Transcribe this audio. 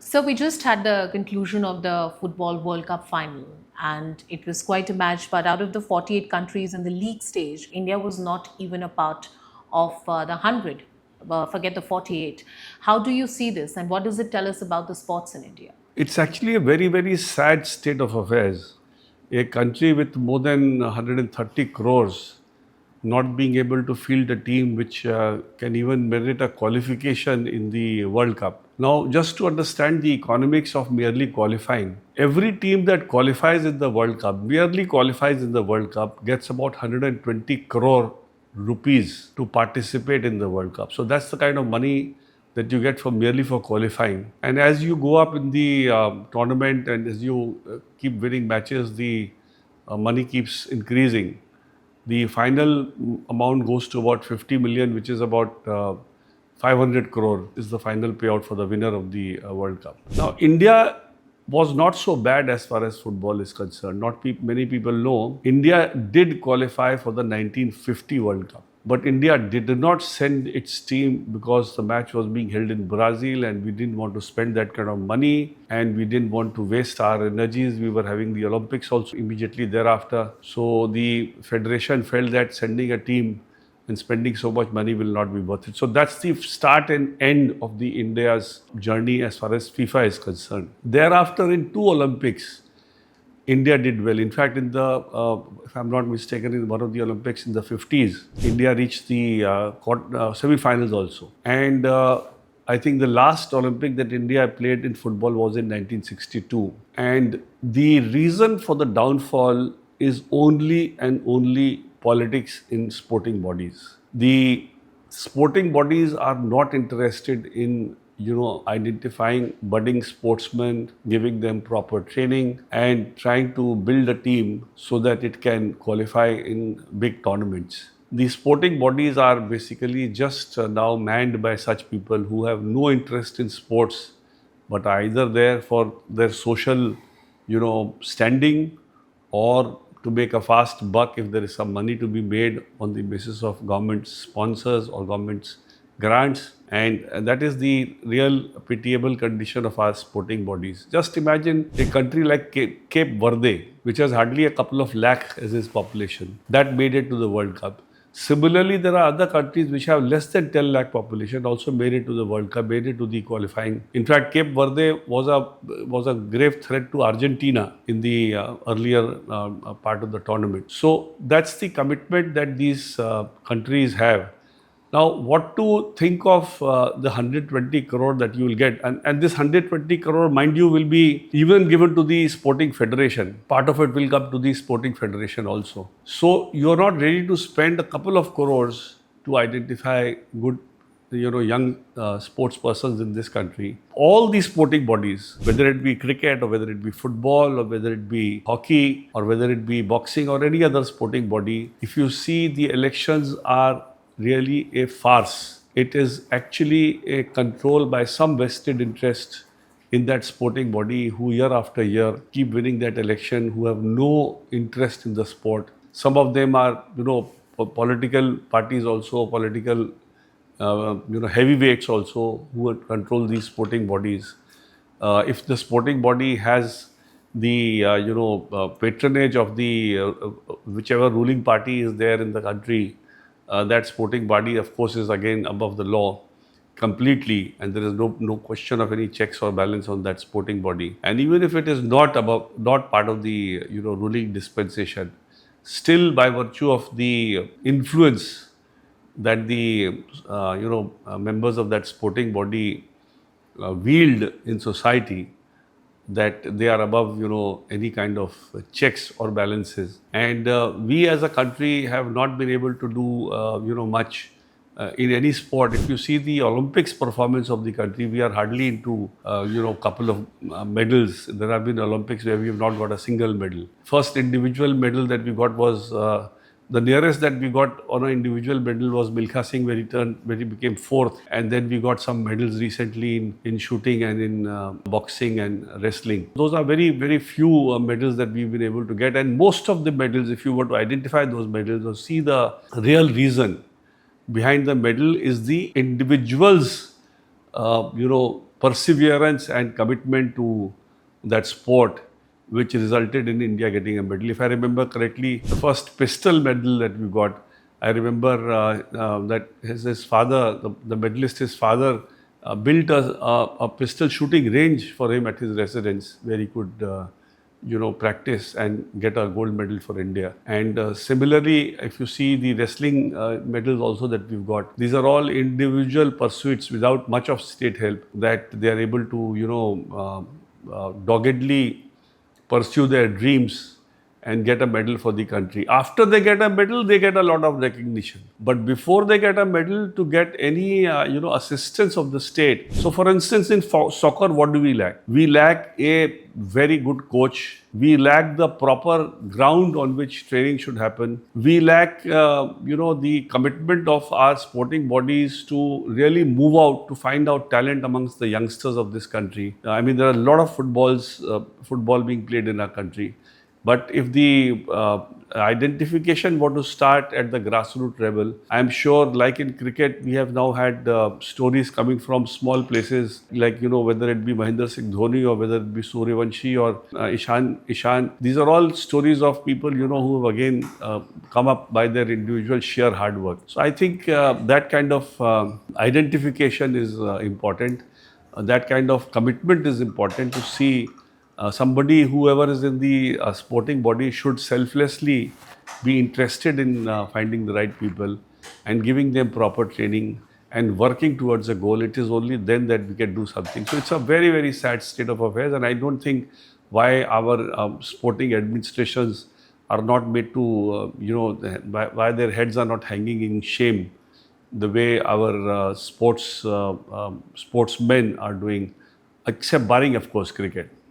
So we just had the conclusion of the Football World Cup final, and it was quite a match. But out of the 48 countries in the league stage, India was not even a part of the 100. Forget the 48. How do you see this, and what does it tell us about the sports in India? It's actually a very, very sad state of affairs. A country with more than 130 crores not being able to field a team which can even merit a qualification in the World Cup. Now, just to understand the economics of merely qualifying, every team that qualifies in the World Cup, merely qualifies in the World Cup, gets about 120 crore rupees to participate in the World Cup. So that's the kind of money that you get for merely for qualifying. And as you go up in the tournament and as you keep winning matches, the money keeps increasing. The final amount goes to about 50 million, which is about 500 crore is the final payout for the winner of the World Cup. Now, India was not so bad as far as football is concerned. Not many people know. India did qualify for the 1950 World Cup. But India did not send its team because the match was being held in Brazil and we didn't want to spend that kind of money and we didn't want to waste our energies. We were having the Olympics also immediately thereafter. So the federation felt that sending a team and spending so much money will not be worth it. So that's the start and end of the India's journey as far as FIFA is concerned. Thereafter, in two Olympics, India did well. In fact, in the, if I'm not mistaken, in one of the Olympics in the 50s, India reached the semi-finals also. And I think the last Olympic that India played in football was in 1962. And the reason for the downfall is only and only politics in sporting bodies. The sporting bodies are not interested in identifying budding sportsmen, giving them proper training and trying to build a team so that it can qualify in big tournaments. The sporting bodies are basically just now manned by such people who have no interest in sports but are either there for their social, standing or to make a fast buck if there is some money to be made on the basis of government sponsors or government's grants. And that is the real pitiable condition of our sporting bodies. Just imagine a country like Cape Verde, which has hardly a couple of lakh as its population, that made it to the World Cup. Similarly, there are other countries which have less than 10 lakh population also made it to the World Cup, made it to the qualifying. In fact, Cape Verde was a grave threat to Argentina in the earlier part of the tournament. So that's the commitment that these countries have. Now, what to think of the 120 crore that you will get? And this 120 crore, mind you, will be even given to the sporting federation. Part of it will come to the sporting federation also. So, you are not ready to spend a couple of crores to identify good, young sports persons in this country. All these sporting bodies, whether it be cricket or whether it be football or whether it be hockey or whether it be boxing or any other sporting body, if you see the elections are really a farce. It is actually a control by some vested interest in that sporting body who year after year keep winning that election, who have no interest in the sport. Some of them are, political parties also, political, heavyweights also who control these sporting bodies. If the sporting body has the, patronage of the whichever ruling party is there in the country, that sporting body, of course, is again above the law completely, and there is no question of any checks or balance on that sporting body. And even if it is not part of the ruling dispensation, still by virtue of the influence that the members of that sporting body wield in society, that they are above, any kind of checks or balances. And we as a country have not been able to do, much in any sport. If you see the Olympics performance of the country, we are hardly into, couple of medals. There have been Olympics where we have not got a single medal. First individual medal that we got was the nearest that we got on an individual medal was Vikas Singh, where he became fourth. And then we got some medals recently in shooting and in boxing and wrestling. Those are very, very few medals that we've been able to get. And most of the medals, if you were to identify those medals or see the real reason behind the medal, is the individual's, perseverance and commitment to that sport, which resulted in India getting a medal. If I remember correctly, the first pistol medal that we got, I remember that his father, the medalist, his father built a pistol shooting range for him at his residence where he could practice and get a gold medal for India. And similarly, if you see the wrestling medals also that we've got, these are all individual pursuits without much of state help that they are able to, doggedly pursue their dreams and get a medal for the country. After they get a medal, they get a lot of recognition. But before they get a medal, to get any assistance of the state. So, for instance, in soccer, what do we lack? We lack a very good coach. We lack the proper ground on which training should happen. We lack, the commitment of our sporting bodies to really move out to find out talent amongst the youngsters of this country. I mean, there are a lot of football being played in our country. But if the identification were to start at the grassroots level, I'm sure, like in cricket, we have now had stories coming from small places, like whether it be Mahendra Singh Dhoni or whether it be Suryavanshi or Ishan. These are all stories of people who have again come up by their individual sheer hard work. So I think that kind of identification is important. That kind of commitment is important to see. Somebody, whoever is in the sporting body, should selflessly be interested in finding the right people and giving them proper training and working towards a goal. It is only then that we can do something. So it's a very, very sad state of affairs, and I don't think why our sporting administrations are not made to, why their heads are not hanging in shame the way our sportsmen are doing, except barring, of course, cricket.